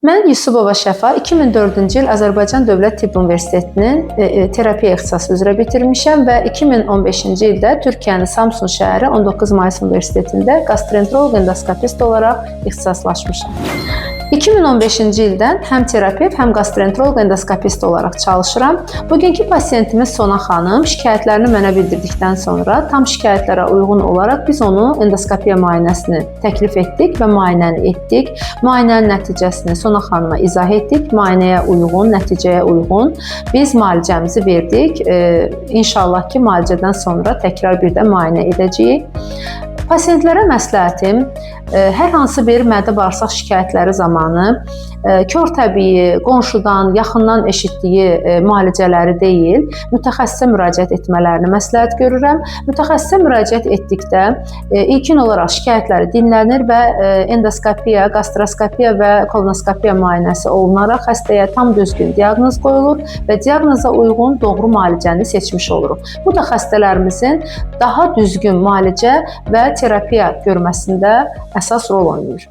Mən Yusubova Şəfa 2004-cü il Azərbaycan Dövlət Tibb Universitetinin terapiya ixtisası üzrə bitirmişəm və 2015-ci ildə Türkiyənin Samsun şəhəri 19 Mayıs Universitetində gastroenteroloq endoskopist olaraq ixtisaslaşmışam. 2015-ci ildən həm terapevt, həm gastroenteroloq endoskopist olaraq çalışıram. Bugünkü pasiyentimiz Sona xanım şikayətlərini mənə bildirdikdən sonra tam şikayətlərə uyğun olaraq biz onu endoskopiya müayinəsini təklif etdik və müayinəni etdik. Müayinənin nəticəsini Sona xanıma izah etdik. Müayinəyə uyğun, nəticəyə uyğun biz müalicəmizi verdik. İnşallah ki, müalicədən sonra təkrar bir də müayinə edəcəyik. Pasiyentlərə məsləhətim, hər hansı bir mədə-bağırsaq şikayətləri zamanı kör təbii, qonşudan, yaxından eşitdiyi müalicələri deyil, mütəxəssisə müraciət etmələrini məsləhət görürəm. Mütəxəssisə müraciət etdikdə ilkin olaraq şikayətləri dinlənir və endoskopiya, gastroskopiya və kolonoskopiya müayinəsi olunaraq xəstəyə tam düzgün diaqnoz qoyulur və diaqnoza uyğun doğru müalicəni seçmiş oluruq. Bu da xəstələrimizin daha düzgün müalicə və terapiya görməsində əsas rol oynayır.